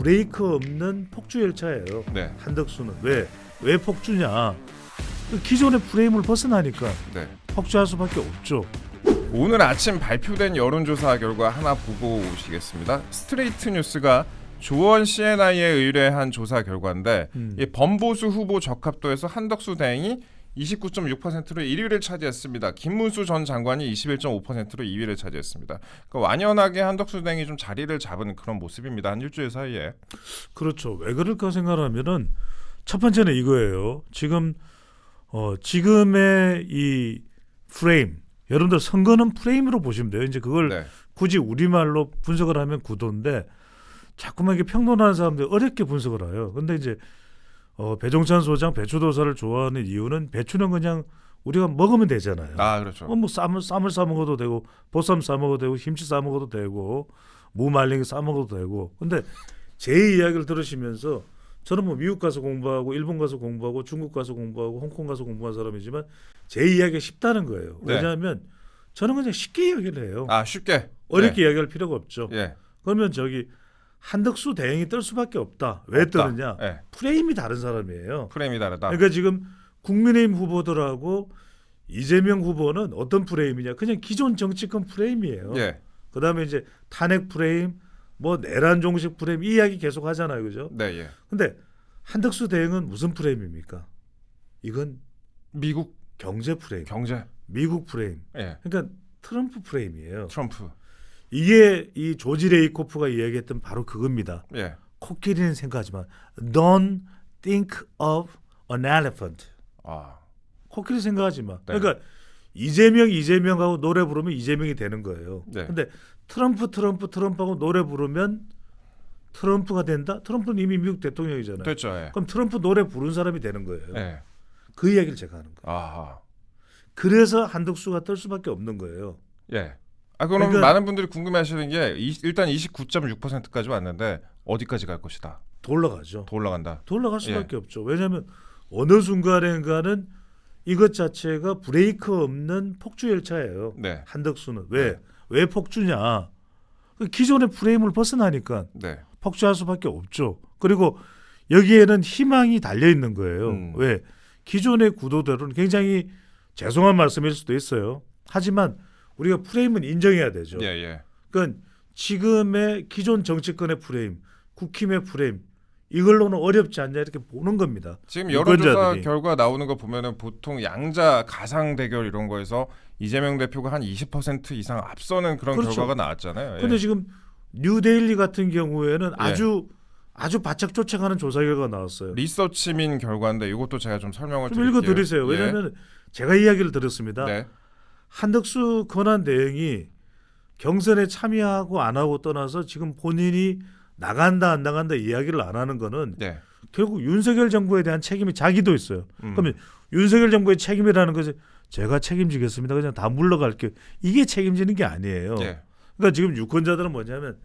브레이크 없는 폭주 열차예요. 네. 한덕수는 왜 폭주냐? 기존의 프레임을 벗어나니까 네. 폭주할 수밖에 없죠. 오늘 아침 발표된 여론조사 결과 하나 보고 오시겠습니다. 스트레이트 뉴스가 조원 CNI에 의뢰한 조사 결과인데 이 범보수 후보 적합도에서 한덕수 대행이 29.6%로 1위를 차지했습니다. 김문수 전 장관이 21.5%로 2위를 차지했습니다. 그러니까 완연하게 한덕수 대행이 좀 자리를 잡은 그런 모습입니다. 한 일주일 사이에. 그렇죠. 왜 그럴까 생각하면은 첫 번째는 이거예요. 지금의 이 프레임, 여러분들 선거는 프레임으로 보시면 돼요. 이제 그걸 네. 굳이 우리말로 분석을 하면 구도인데 자꾸만 이게 평론하는 사람들이 어렵게 분석을 해요. 근데 이제 배종찬 소장 배추도사를 좋아하는 이유는 배추는 그냥 우리가 먹으면 되잖아요. 아, 그렇죠. 뭐 쌈을 싸 먹어도 되고 보쌈 싸 먹어도 되고 김치 싸 먹어도 되고 무 말린 거 싸 먹어도 되고. 근데 제 이야기를 들으시면서 저는 뭐 미국 가서 공부하고 일본 가서 공부하고 중국 가서 공부하고 홍콩 가서 공부한 사람이지만 제 이야기가 쉽다는 거예요. 네. 왜냐하면 저는 그냥 쉽게 이야기를 해요. 아, 쉽게. 어렵게 이야기할 필요가 없죠. 예. 그러면 한덕수 대행이 뜰 수밖에 없다. 왜 없다. 뜨느냐? 예. 프레임이 다른 사람이에요. 프레임이 다르다. 그러니까 지금 국민의힘 후보들하고 이재명 후보는 어떤 프레임이냐? 그냥 기존 정치권 프레임이에요. 예. 그다음에 이제 탄핵 프레임, 뭐 내란 종식 프레임 이 이야기 계속 하잖아요, 그죠? 네, 예. 근데 한덕수 대행은 무슨 프레임입니까? 이건 미국 경제 프레임, 경제. 미국 프레임. 예. 그러니까 트럼프 프레임이에요. 트럼프. 이게 이 조지 레이코프가 이야기했던 바로 그겁니다. 예. 코끼리는 생각하지 마. Don't think of an elephant. 아. 코끼리 생각하지 마. 네. 그러니까 이재명하고 노래 부르면 이재명이 되는 거예요. 네. 근데 트럼프하고 노래 부르면 트럼프가 된다? 트럼프는 이미 미국 대통령이잖아요. 됐죠. 예. 그럼 트럼프 노래 부른 사람이 되는 거예요. 예. 그 이야기를 제가 하는 거예요. 아하. 그래서 한덕수가 뜰 수밖에 없는 거예요. 예. 아, 그럼 그러니까- 많은 분들이 궁금해하시는 게 일단 29.6%까지 왔는데 어디까지 갈 것이다. 더 올라가죠. 더 올라간다. 더 올라갈 수밖에 없죠. 왜냐하면 어느 순간인가는 이것 자체가 브레이크 없는 폭주 열차예요. 네. 한덕수는 네. 왜 폭주냐? 기존의 프레임을 벗어나니까 네. 폭주할 수밖에 없죠. 그리고 여기에는 희망이 달려 있는 거예요. 왜? 기존의 구도대로는 굉장히 죄송한 말씀일 수도 있어요. 하지만 우리가 프레임은 인정해야 되죠. 예, 예. 그러니까 지금의 기존 정치권의 프레임, 국힘의 프레임 이걸로는 어렵지 않냐 이렇게 보는 겁니다. 지금 여론조사 유권자들이. 결과 나오는 거 보면은 보통 양자 가상 대결 이런 거에서 이재명 대표가 한 20% 이상 앞서는 그런 그렇죠. 결과가 나왔잖아요. 예. 근데 지금 뉴데일리 같은 경우에는 예. 아주 바짝 쫓아가는 조사 결과가 나왔어요. 리서치민 결과인데 이것도 제가 좀 설명을 좀 드릴게요. 읽어드리세요. 왜냐하면 제가 이야기를 들었습니다. 네. 한덕수 권한 대행이 경선에 참여하고 안 하고 떠나서 지금 본인이 나간다 안 나간다 이야기를 안 하는 거는 네. 결국 윤석열 정부에 대한 책임이 자기도 있어요. 음. 그러면 윤석열 정부의 책임이라는 것이 제가 책임지겠습니다. 그냥 다 물러갈게요. 이게 책임지는 게 아니에요. 예. 그러니까 지금 유권자들은 뭐냐면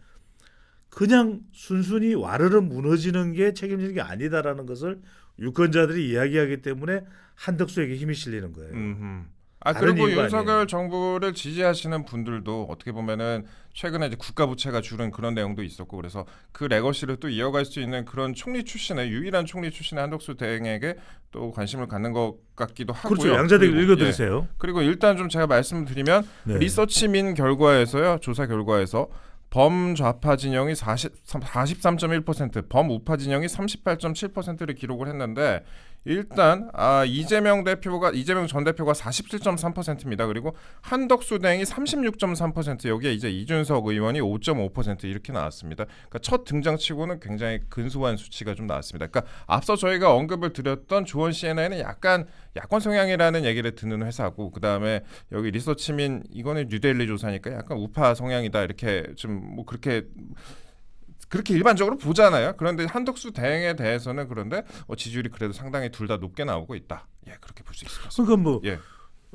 그냥 순순히 와르르 무너지는 게 책임지는 게 아니다라는 것을 유권자들이 이야기하기 때문에 한덕수에게 힘이 실리는 거예요. 아, 다른 그리고 이유가 윤석열 아니에요. 정부를 지지하시는 분들도 어떻게 보면은 최근에 이제 국가 부채가 줄은 그런 내용도 있었고 그래서 그 레거시를 또 이어갈 수 있는 그런 총리 출신의 유일한 총리 출신의 한덕수 대행에게 또 관심을 갖는 것 같기도 하고요. 그렇죠. 양자대결 그리고, 읽어드리세요. 예. 그리고 일단 좀 제가 말씀드리면 네. 리서치민 결과에서요. 조사 결과에서 범좌파 진영이 43.1%, 범우파 진영이 38.7%를 기록을 했는데 일단 이재명 전 대표가 47.3%입니다. 그리고 한덕수 대행이 36.3%, 여기에 이제 이준석 의원이 5.5% 이렇게 나왔습니다. 그러니까 첫 등장치고는 굉장히 근소한 수치가 좀 나왔습니다. 그러니까 앞서 저희가 언급을 드렸던 조원 CNI는 약간 야권 성향이라는 얘기를 듣는 회사고, 그 다음에 여기 리서치민 이거는 뉴데일리 조사니까 약간 우파 성향이다 이렇게 좀 뭐 그렇게 일반적으로 보잖아요. 그런데 한덕수 대행에 대해서는 그런데 지지율이 그래도 상당히 둘 다 높게 나오고 있다. 예, 그렇게 볼 수 있을 것 같습니다. 그러니까 뭐 예,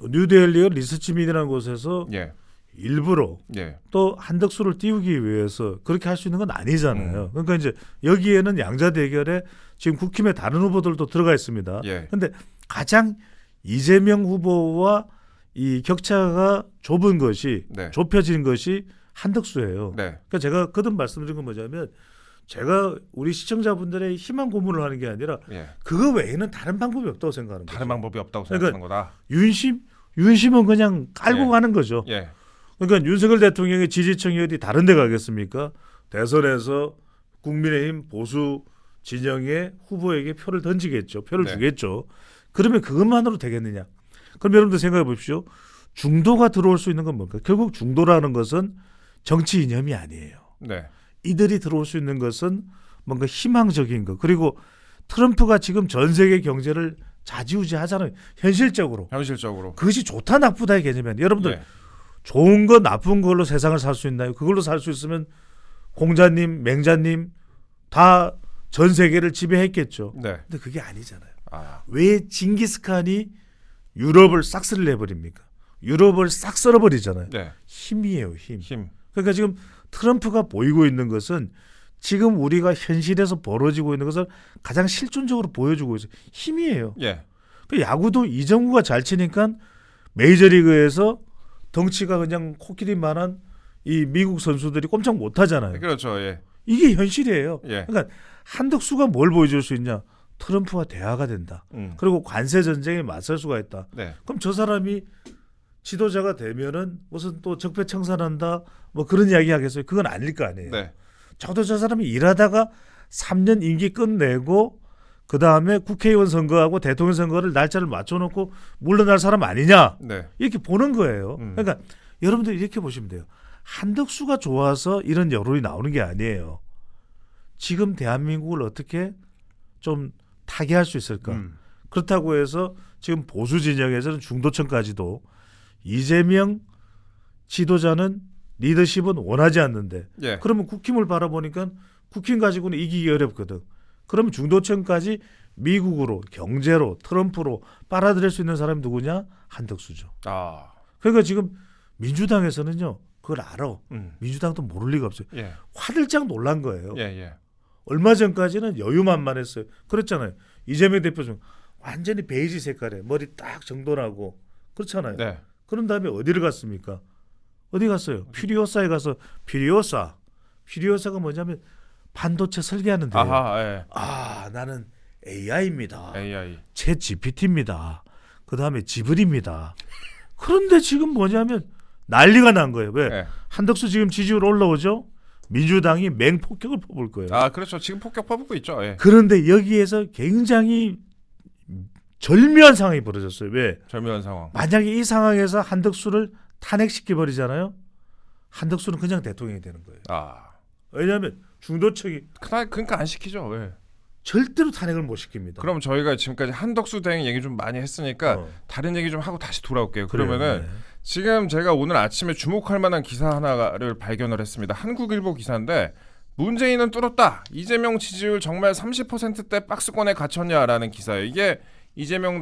뉴데일리가 리서치민이라는 곳에서 예, 일부러 예, 또 한덕수를 띄우기 위해서 그렇게 할 수 있는 건 아니잖아요. 그러니까 이제 여기에는 양자 대결에 지금 국힘의 다른 후보들도 들어가 있습니다. 예. 그런데 가장 이재명 후보와 이 격차가 좁은 것이 네. 좁혀진 것이 한덕수예요. 네, 그러니까 제가 거듭 말씀드린 건 뭐냐면 제가 우리 시청자분들의 희망 고문을 하는 게 아니라 예. 그거 외에는 다른 방법이 없다고 생각하는 거죠. 다른 방법이 없다고 그러니까 생각하는 거다. 윤심은 그냥 깔고 예. 가는 거죠. 예. 그러니까 윤석열 대통령의 지지층이 어디 다른 데 가겠습니까? 대선에서 국민의힘 보수 진영의 후보에게 표를 던지겠죠. 표를 네. 주겠죠. 그러면 그것만으로 되겠느냐? 그럼 여러분들 생각해 보십시오. 중도가 들어올 수 있는 건 뭔가? 결국 중도라는 것은 정치 이념이 아니에요. 네. 이들이 들어올 수 있는 것은 뭔가 희망적인 것. 그리고 트럼프가 지금 전 세계 경제를 좌지우지하잖아요. 현실적으로. 현실적으로. 그것이 좋다 나쁘다의 개념이 아니에요. 여러분들 예. 좋은 거 나쁜 걸로 세상을 살 수 있나요? 그걸로 살 수 있으면 공자님, 맹자님 다 전 세계를 지배했겠죠. 네. 근데 그게 아니잖아요. 아. 왜 징기스칸이 유럽을 싹쓸이 내버립니까? 유럽을 싹 썰어버리잖아요. 네. 힘이에요, 힘. 힘. 그러니까 지금 트럼프가 보이고 있는 것은 지금 우리가 현실에서 벌어지고 있는 것을 가장 실존적으로 보여주고 있어요. 힘이에요. 예. 그 야구도 이정구가 잘 치니까 메이저리그에서 덩치가 그냥 코끼리만한 이 미국 선수들이 꼼짝 못하잖아요. 그렇죠. 예. 이게 현실이에요. 예. 그러니까 한덕수가 뭘 보여줄 수 있냐? 트럼프와 대화가 된다. 그리고 관세 전쟁에 맞설 수가 있다. 네. 그럼 저 사람이 지도자가 되면은 무슨 또 적폐청산한다 뭐 그런 이야기 하겠어요? 그건 아닐 거 아니에요. 네. 저도 저 사람이 일하다가 3년 임기 끝내고 그 다음에 국회의원 선거하고 대통령 선거를 날짜를 맞춰놓고 물러날 사람 아니냐 네. 이렇게 보는 거예요. 그러니까 여러분들 이렇게 보시면 돼요. 한덕수가 좋아서 이런 여론이 나오는 게 아니에요. 지금 대한민국을 어떻게 좀 타개할 수 있을까? 그렇다고 해서 지금 보수 진영에서는 중도층까지도 이재명 지도자는 리더십은 원하지 않는데 예. 그러면 국힘을 바라보니까 국힘 가지고는 이기기 어렵거든. 그러면 중도층까지 미국으로 경제로 트럼프로 빨아들일 수 있는 사람이 누구냐? 한덕수죠. 아. 그러니까 지금 민주당에서는요. 그걸 알아. 음. 민주당도 모를 리가 없어요. 예. 화들짝 놀란 거예요. 예, 예. 얼마 전까지는 여유만만했어요. 그랬잖아요. 이재명 대표 중 완전히 베이지 색깔에 머리 딱 정돈하고 그렇잖아요. 네. 그런 다음에 어디를 갔습니까? 어디 갔어요? 퓨리오사에 가서 퓨리오사가 뭐냐면 반도체 설계하는데 아하. 예. 아 나는 AI입니다. AI. 챗 GPT입니다. 그 다음에 지브리입니다. 그런데 지금 뭐냐면 난리가 난 거예요. 왜? 예. 한덕수 지금 지지율 올라오죠? 민주당이 맹폭격을 퍼볼 거예요. 아, 그렇죠. 지금 폭격 퍼붓고 있죠. 예. 그런데 여기에서 굉장히 절묘한 상황이 벌어졌어요. 왜? 절묘한 상황. 만약에 이 상황에서 한덕수를 탄핵시켜 버리잖아요. 한덕수는 그냥 대통령이 되는 거예요. 아. 왜냐하면 중도층이 그러니까 안 시키죠. 왜? 절대로 탄핵을 못 시킵니다. 그럼 저희가 지금까지 한덕수 대행 얘기 좀 많이 했으니까 다른 얘기 좀 하고 다시 돌아올게요. 그러면은 네. 지금 제가 오늘 아침에 주목할 만한 기사 하나를 발견을 했습니다. 한국일보 기사인데 문재인은 뚫었다. 이재명 지지율 정말 30%대 박스권에 갇혔냐라는 기사예요. 이게 이재명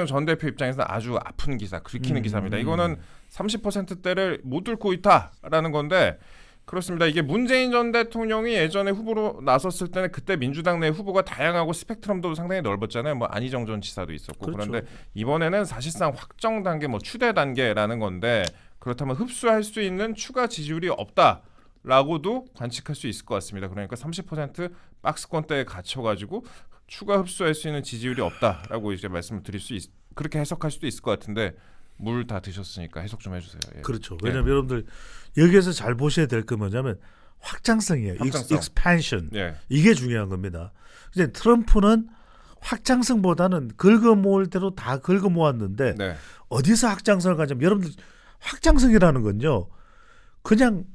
전 대표 입장에서는 아주 아픈 기사, 긁히는 기사입니다. 이거는 30%대를 못 뚫고 있다라는 건데 그렇습니다. 이게 문재인 전 대통령이 예전에 후보로 나섰을 때는 그때 민주당 내 후보가 다양하고 스펙트럼도 상당히 넓었잖아요. 뭐 안희정 전 지사도 있었고 그렇죠. 그런데 이번에는 사실상 확정 단계, 뭐 추대 단계라는 건데 그렇다면 흡수할 수 있는 추가 지지율이 없다라고도 관측할 수 있을 것 같습니다. 그러니까 30% 박스권대에 갇혀가지고 추가 흡수할 수 있는 지지율이 없다라고 이제 말씀을 드릴 수 그렇게 해석할 수도 있을 것 같은데. 물 다 드셨으니까 해석 좀 해주세요. 예. 그렇죠. 왜냐하면 여러분들 여기에서 잘 보셔야 될 게 뭐냐면 확장성이에요. 확장성. expansion. 예. 이게 중요한 겁니다. 이제 트럼프는 확장성보다는 긁어 모을 대로 다 긁어 모았는데 네. 어디서 확장성을 가냐면 여러분들 확장성이라는 건요. 그냥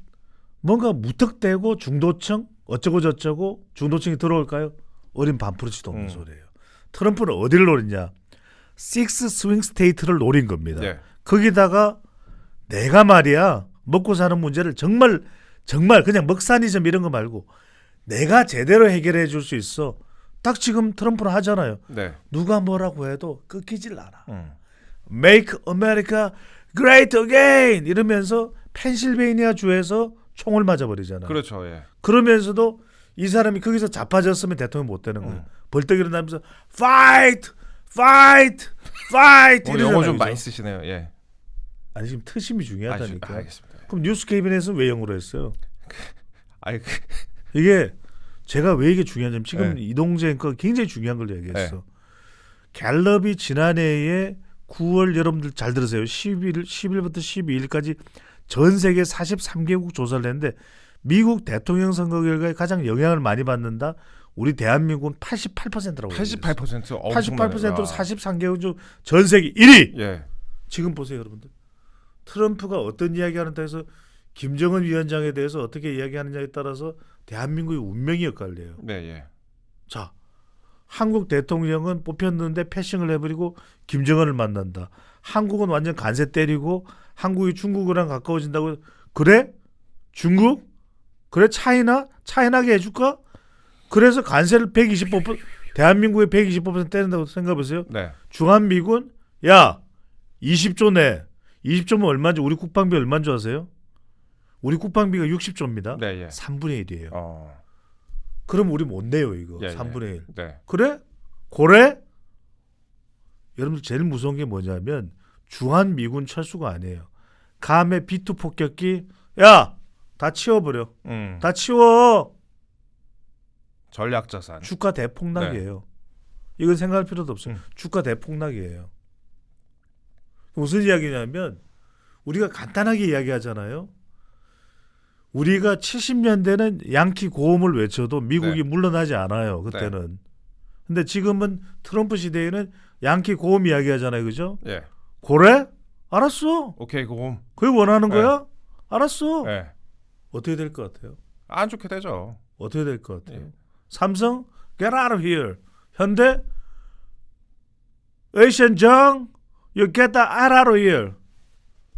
뭔가 무턱대고 중도층 어쩌고 저쩌고 중도층이 들어올까요? 어린 반프르치도 없는 소리예요. 트럼프는 어디를 노리냐? 식스 스윙 스테이트를 노린 겁니다. 예. 거기다가 내가 말이야 먹고 사는 문제를 정말 그냥 먹사니즘 이런 거 말고 내가 제대로 해결해 줄 수 있어. 딱 지금 트럼프는 하잖아요. 네. 누가 뭐라고 해도 끊기질 않아. Make America Great Again 이러면서 펜실베이니아 주에서 총을 맞아버리잖아요. 그렇죠. 예. 그러면서도 이 사람이 거기서 자빠졌으면 대통령 못 되는 거예요. 벌떡 일어나면서 Fight! 오늘 영어 좀 많이 쓰시네요. 예. 아니 지금 트심이 중요하다니까. 알겠습니다. 그럼 뉴스 KBN에서는 왜 영어로 했어요? 아이 이게 제가 왜 이게 중요하냐면 지금 네. 이동재 거 굉장히 중요한 걸 얘기했어. 네. 갤럽이 지난해에 9월 여러분들 잘 들으세요. 10일부터 12일까지 전 세계 43개국 조사를 했는데 미국 대통령 선거 결과에 가장 영향을 많이 받는다. 우리 대한민국은 88%라고. 88% 88%로 43개국 중 전 세계 1위. 예. 지금 보세요, 여러분들. 트럼프가 어떤 이야기하는다 해서 김정은 위원장에 대해서 어떻게 이야기하느냐에 따라서 대한민국의 운명이 엇갈려요. 네, 예. 자, 한국 대통령은 뽑혔는데 패싱을 해버리고 김정은을 만난다. 한국은 완전 간세 때리고 한국이 중국이랑 가까워진다고. 그래? 중국? 그래? 차이나게 해줄까? 그래서 간세를 125% 대한민국의 125% 때린다고 생각해보세요. 네. 주한미군 야 20조 내 20조면 얼마인지 우리 국방비 얼마인 줄 아세요? 우리 국방비가 60조입니다. 네, 예. 3분의 1이에요. 어. 그럼 우리 못 내요 이거. 예, 3분의 1. 네. 그래? 고래? 여러분들 제일 무서운 게 뭐냐면 주한미군 철수가 아니에요. 감에 B2 폭격기 야! 다 치워버려. 다 치워. 전략 자산. 주가 대폭락이에요. 이건 생각할 필요도 없어요. 음. 주가 대폭락이에요. 무슨 이야기냐면 우리가 간단하게 이야기하잖아요. 우리가 70년대는 양키 고음을 외쳐도 미국이 네. 물러나지 않아요. 그때는. 근데 지금은 트럼프 시대에는 양키 고음 이야기하잖아요. 그죠? 예. 그래? 알았어. 오케이, 고음. 그게 원하는 거야? 알았어. 예. 어떻게 될 것 같아요? 안 좋게 되죠. 어떻게 될 것 같아요? 예. 삼성 get out of here. 현대 에이션정 you get the out of here.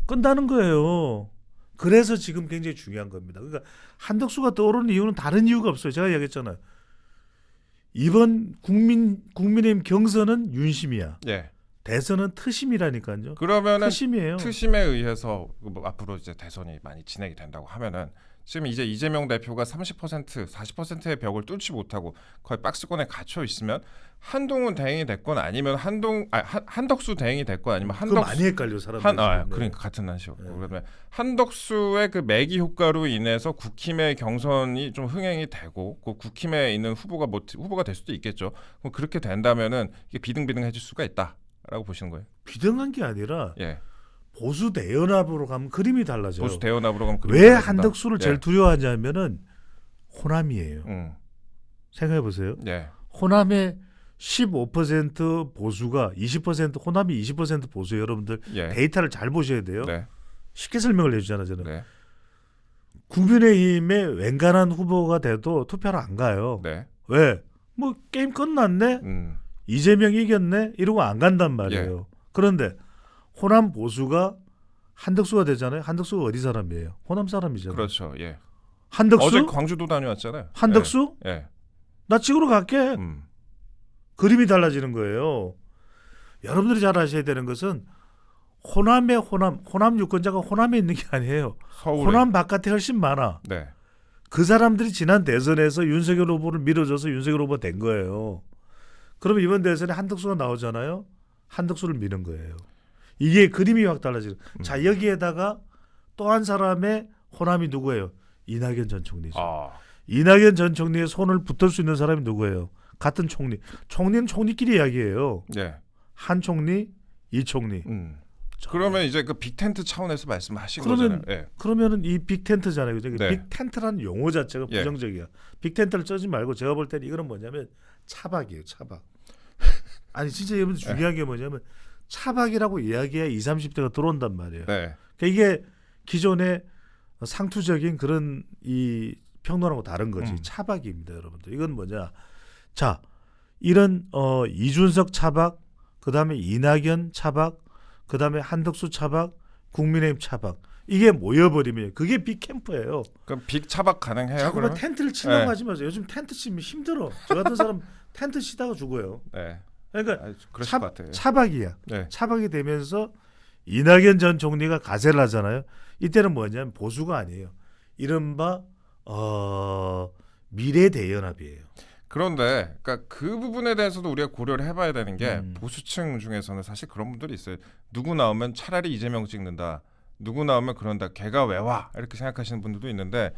끝나는 거예요. 그래서 지금 굉장히 중요한 겁니다. 그러니까 한덕수가 떠오르는 이유는 다른 이유가 없어요. 제가 얘기했잖아요. 이번 국민의힘 경선은 윤심이야. 예. 대선은 트심이라니까요. 그러면은 트심이에요. 트심에 의해서 뭐 앞으로 이제 대선이 많이 진행이 된다고 하면은 지금 이제 이재명 대표가 30% 40%의 벽을 뚫지 못하고 거의 박스권에 갇혀 있으면 한동훈 대행이 됐건 아니면 한덕수 대행이 됐건 아니면 그거 많이 헷갈려 사람들이. 그러니까 같은 난시고 네. 그러면 한덕수의 그 매기 효과로 인해서 국힘의 경선이 좀 흥행이 되고 그 국힘에 있는 후보가 될 수도 있겠죠. 그럼 그렇게 된다면은 이게 비등비등해질 수가 있다라고 보시는 거예요? 비등한 게 아니라 예. 보수 대연합으로 가면 그림이 달라져요. 보수 대연합으로 가면 왜 한덕수를 제일 예. 두려워하냐면은 호남이에요. 생각해 보세요. 예. 호남의 15% 보수가 20% 호남이 20% 보수 여러분들 예. 데이터를 잘 보셔야 돼요. 네. 쉽게 설명을 해주잖아요. 저는 네. 국민의힘의 웬간한 후보가 돼도 투표를 안 가요. 네. 왜? 뭐 게임 끝났네. 음. 이재명이 이겼네. 이러고 안 간단 말이에요. 그런데 호남 보수가 한덕수가 되잖아요. 한덕수가 어디 사람이에요? 호남 사람이잖아요. 그렇죠. 예. 한덕수? 어제 광주도 다녀왔잖아요. 한덕수? 예. 나 찍으러 갈게. 음. 그림이 달라지는 거예요. 여러분들이 잘 아셔야 되는 것은 호남 유권자가 호남에 있는 게 아니에요. 서울에. 호남 바깥에 훨씬 많아. 네. 그 사람들이 지난 대선에서 윤석열 후보를 밀어줘서 윤석열 후보가 된 거예요. 그러면 이번 대선에 한덕수가 나오잖아요. 한덕수를 미는 거예요. 이게 그림이 확 달라지는. 자, 여기에다가 또 한 사람의 호남이 누구예요? 이낙연 전 총리죠. 아. 이낙연 전 총리의 손을 붙을 수 있는 사람이 누구예요? 같은 총리. 총리는 총리끼리 이야기해요. 예. 한 총리, 이 총리. 그러면 이제 그 빅텐트 차원에서 말씀하신 그러면 거잖아요. 예. 그러면은 이 빅텐트잖아요. 그죠? 네. 빅텐트라는 용어 자체가 예. 부정적이야. 빅텐트를 쓰지 말고 제가 볼 때는 이거는 뭐냐면 차박이에요. 차박. 아니 진짜 여러분 중요한 게 뭐냐면 차박이라고 이야기해야 20, 30대가 들어온단 말이에요. 네. 그러니까 이게 기존의 상투적인 그런 이 평론하고 다른 거지. 차박입니다, 여러분들. 이건 뭐냐? 자, 이런 이준석 차박, 그다음에 이낙연 차박, 그다음에 한덕수 차박, 국민의힘 차박. 이게 모여버리면 그게 빅캠프예요. 그럼 빅 차박 가능해요? 자꾸만 그러면? 텐트를 치려고 네. 하지 마세요. 요즘 텐트 치면 힘들어. 저 같은 사람 텐트 치다가 죽어요. 네. 그러니까 그러실 것 같아요. 차박이야. 네. 차박이 되면서 이낙연 전 총리가 가세를 하잖아요. 이때는 뭐냐면 보수가 아니에요. 이른바 미래 대연합이에요. 그런데 그러니까 그 부분에 대해서도 우리가 고려를 해봐야 되는 게 음. 보수층 중에서는 사실 그런 분들이 있어요. 누구 나오면 차라리 이재명 찍는다. 누구 나오면 그런다. 걔가 왜 와? 이렇게 생각하시는 분들도 있는데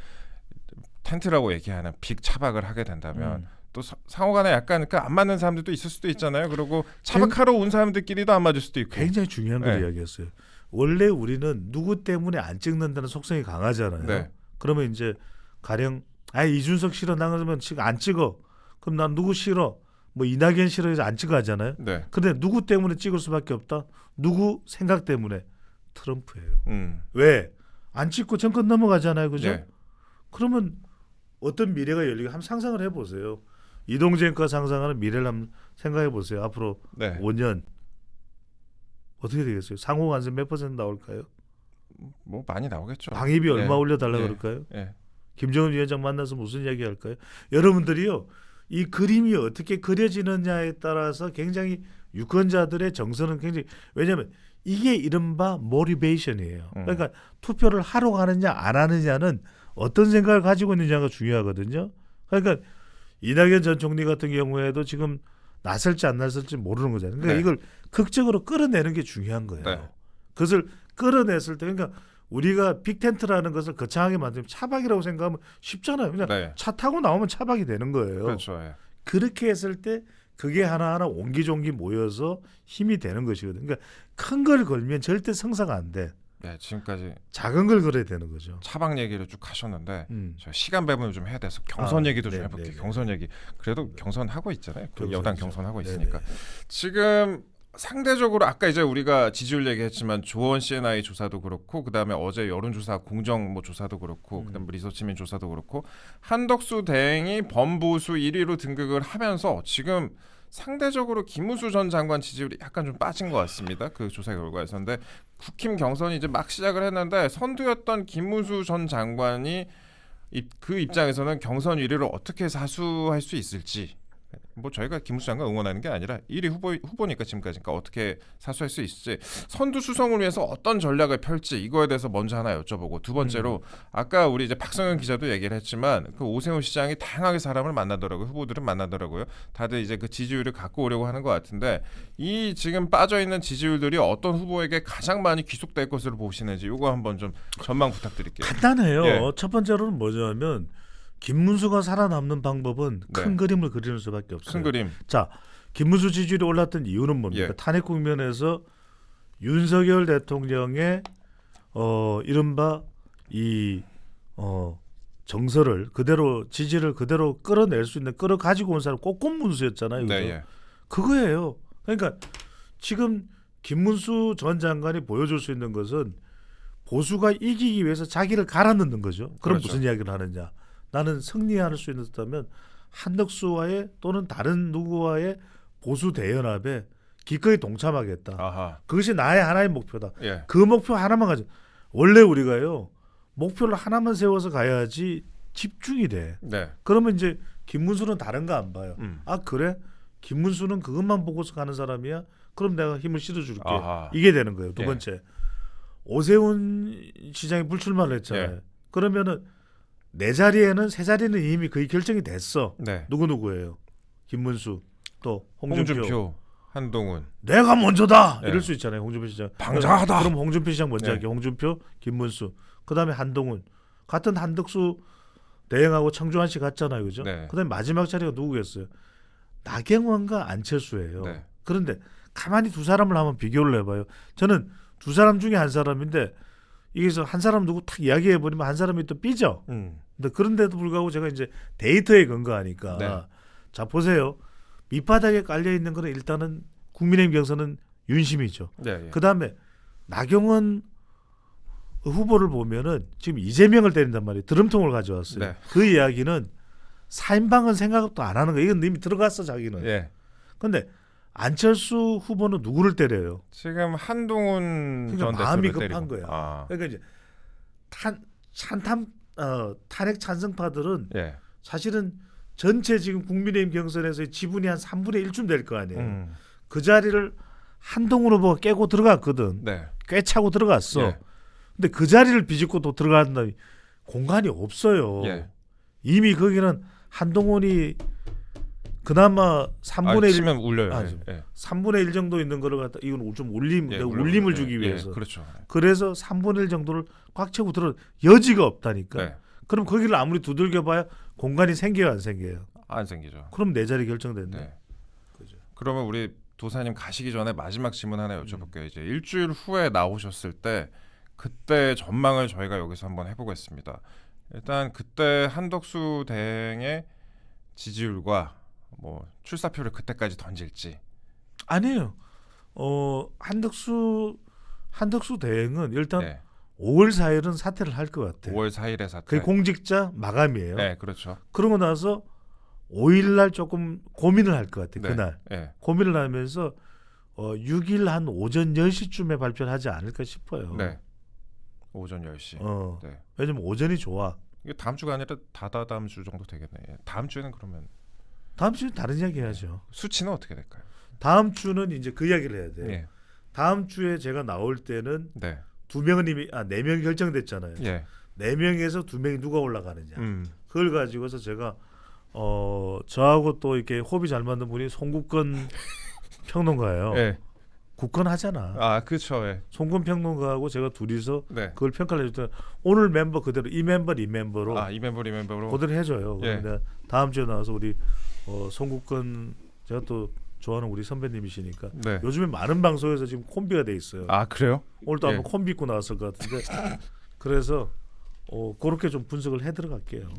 텐트라고 얘기하는 빅 차박을 하게 된다면 또 상호간에 약간 그 안 맞는 사람들도 있을 수도 있잖아요. 그리고 차박하러 온 사람들끼리도 안 맞을 수도 있고. 굉장히 중요한 걸 네. 이야기했어요. 원래 우리는 누구 때문에 안 찍는다는 속성이 강하잖아요. 네. 그러면 이제 가령 이준석 싫어 나가면 안 찍어. 그럼 난 누구 싫어? 뭐 이낙연 싫어해서 안 찍어 하잖아요. 네. 근데 누구 때문에 찍을 수밖에 없다? 누구 생각 때문에? 트럼프예요. 왜? 안 찍고 정권 넘어가잖아요. 그죠? 네. 그러면 어떤 미래가 열리가 한번 상상을 해보세요. 이동재과 상상하는 미래를 한번 생각해 보세요. 앞으로 네. 5년 어떻게 되겠어요? 상호 간섭 몇 퍼센트 나올까요? 뭐 많이 나오겠죠. 방위비 얼마 네. 올려달라 네. 그럴까요? 네. 김정은 위원장 만나서 무슨 이야기 할까요? 여러분들이요. 이 그림이 어떻게 그려지느냐에 따라서 굉장히 유권자들의 정서는 굉장히 왜냐하면 이게 이른바 모티베이션이에요. 그러니까 투표를 하러 가느냐 안 하느냐는 어떤 생각을 가지고 있느냐가 중요하거든요. 그러니까 이낙연 전 총리 같은 경우에도 지금 나설지 안 나설지 모르는 거잖아요. 그러니까 네. 이걸 극적으로 끌어내는 게 중요한 거예요. 네. 그것을 끌어냈을 때 그러니까 우리가 빅텐트라는 것을 거창하게 만들면 차박이라고 생각하면 쉽잖아요. 그냥 네. 차 타고 나오면 차박이 되는 거예요. 그렇죠. 예. 그렇게 했을 때 그게 하나하나 옹기종기 모여서 힘이 되는 것이거든요. 그러니까 큰 걸 걸면 절대 성사가 안 돼. 네, 지금까지 작은 걸 걸어야 되는 거죠. 차박 얘기를 쭉 하셨는데 음. 저 시간 배분을 좀 해야 돼서 경선 얘기도 좀 네, 해볼게요. 네, 경선 얘기. 그래도 경선 하고 있잖아요. 그 경선이죠. 여당 경선 하고 네, 있으니까. 네. 지금 상대적으로 아까 이제 우리가 지지율 얘기했지만 조원 CNI 조사도 그렇고 그다음에 어제 여론조사 공정 뭐 조사도 그렇고 그다음에 리서치민 조사도 그렇고 한덕수 대행이 범보수 1위로 등극을 하면서 지금 상대적으로 김문수 전 장관 지지율이 약간 좀 빠진 것 같습니다. 그 조사 결과에서. 근데 국힘 경선이 이제 막 시작을 했는데 선두였던 김문수 전 장관이 그 입장에서는 경선 1위를 어떻게 사수할 수 있을지 뭐 저희가 김문수 장관 응원하는 게 아니라 1위 후보니까 지금까지 그러니까 어떻게 사수할 수 있을지 선두 수성을 위해서 어떤 전략을 펼지 이거에 대해서 먼저 하나 여쭤보고 두 번째로 아까 우리 이제 박성현 기자도 얘기를 했지만 그 오세훈 시장이 다양하게 사람을 만나더라고요. 후보들은 만나더라고요. 다들 이제 그 지지율을 갖고 오려고 하는 것 같은데 이 지금 빠져 있는 지지율들이 어떤 후보에게 가장 많이 귀속될 것으로 보시는지 이거 한번 좀 전망 부탁드릴게요. 간단해요. 예. 첫 번째로는 뭐냐면 김문수가 살아남는 방법은 큰 네. 그림을 그리는 수밖에 없어요. 큰 그림. 자, 김문수 지지율이 올랐던 이유는 뭡니까? 예. 탄핵 국면에서 윤석열 대통령의 이른바 이 정서를 그대로 지지를 그대로 끌어낼 수 있는 끌어 가지고 온 사람 꽃꽃문수였잖아요. 그죠? 네, 예. 그거예요. 그러니까 지금 김문수 전 장관이 보여줄 수 있는 것은 보수가 이기기 위해서 자기를 갈아 넣는 거죠. 그럼 그렇죠. 무슨 이야기를 하느냐? 나는 승리할 수 있다면 한덕수와의 또는 다른 누구와의 보수 대연합에 기꺼이 동참하겠다. 아하. 그것이 나의 하나의 목표다. 예. 그 목표 하나만 가져. 원래 우리가요 목표를 하나만 세워서 가야지 집중이 돼. 네. 그러면 이제 김문수는 다른 거 안 봐요. 음. 아 그래? 김문수는 그것만 보고서 가는 사람이야? 그럼 내가 힘을 실어줄게. 아하. 이게 되는 거예요. 두 예. 번째 오세훈 시장이 불출마를 했잖아요. 예. 그러면은 내 자리에는 세 자리는 이미 거의 결정이 됐어. 네. 누구예요? 김문수 또 홍준표. 한동훈. 내가 먼저다 예. 이럴 수 있잖아요. 홍준표 시장. 방장하다. 그럼 홍준표 시장 먼저 예. 할게. 홍준표, 김문수. 그다음에 한동훈. 같은 한덕수 대행하고 청주환 씨 갔잖아요. 그죠? 네. 그다음에 마지막 자리가 누구겠어요? 나경원과 안철수예요. 네. 그런데 가만히 두 사람을 한번 비교를 해봐요. 저는 두 사람 중에 한 사람인데 여기서 한 사람 누구 탁 이야기해 버리면 한 사람이 또 삐져. 근데 그런데도 불구하고 제가 이제 데이터에 근거하니까 네. 자 보세요. 밑바닥에 깔려 있는 거는 일단은 국민의힘 경선은 윤심이죠. 네. 예. 그 다음에 나경원 후보를 보면은 지금 이재명을 때린단 말이에요. 드럼통을 가져왔어요. 네. 그 이야기는 사인방은 생각도 안 하는 거예요. 이건 이미 들어갔어 자기는. 예. 그런데 안철수 후보는 누구를 때려요? 지금 한동훈 그러니까 전 마음이 대표를 급한 때리고. 거야. 아. 그러니까 이제 탄핵 찬성파들은 예. 사실은 전체 지금 국민의힘 경선에서의 지분이 한 3분의 1쯤 될 거 아니에요. 음. 그 자리를 한동훈 후보가 깨고 들어갔거든. 네. 꿰차고 들어갔어. 예. 근데 그 자리를 비집고 또 들어간다 공간이 없어요. 예. 이미 거기는 한동훈이 그나마 3분의 1 치면 울려요. 아, 예. 예. 3분의 1 정도 있는 거를 갖다 이건 좀 울림 예, 내가 울려, 울림을 예, 주기 예, 위해서. 그렇죠. 그래서 3분의 1 정도를 꽉 채우고 들어 여지가 없다니까. 네. 그럼 거기를 아무리 두들겨봐야 공간이 생겨요, 안 생겨요? 안 생기죠. 그럼 내 자리 결정됐네. 네. 그죠. 그러면 우리 도사님 가시기 전에 마지막 질문 하나 음. 여쭤볼게요. 이제 일주일 후에 나오셨을 때 그때 전망을 저희가 여기서 한번 해보겠습니다. 일단 그때 한덕수 대행의 지지율과 뭐 출사표를 그때까지 던질지. 아니에요. 한덕수 대행은 일단 네. 5월 4일은 사퇴를 할 것 같아요. 5월 4일에 사태. 그게 공직자 마감이에요. 네, 그렇죠. 그러고 나서 5일 날 조금 고민을 할 것 같아요. 네. 그날 네. 고민을 하면서 6일 한 오전 10시쯤에 발표를 하지 않을까 싶어요. 네. 오전 10시. 네. 왜냐면 오전이 좋아. 이게 다음 주가 아니라 다다음 주 정도 되겠네. 다음 주에는 그러면 다음 주는 다른 이야기 해야죠. 수치는 어떻게 될까요? 다음 주는 이제 그 이야기를 해야 돼요. 예. 다음 주에 제가 나올 때는 네. 2명은 이미 4명이 결정됐잖아요. 예. 4명에서 2명이 누가 올라가느냐. 그걸 가지고서 제가 저하고 또 이렇게 호흡이 잘 맞는 분이 송국건 평론가예요. 예. 국건 하잖아. 아, 그렇죠. 예. 송국건 평론가하고 제가 둘이서 네. 그걸 평가를 해줄 때 오늘 멤버 그대로 이 멤버로 아, 이 멤버로. 그대로 해줘요. 예. 그런데 다음 주에 나와서 우리 송국건 제가 또 좋아하는 우리 선배님이시니까 네. 요즘에 많은 방송에서 지금 콤비가 돼 있어요. 아, 그래요? 오늘도 예. 한번 콤비 입고 나왔을 것 같은데 그래서 그렇게 좀 분석을 해 들어갈게요.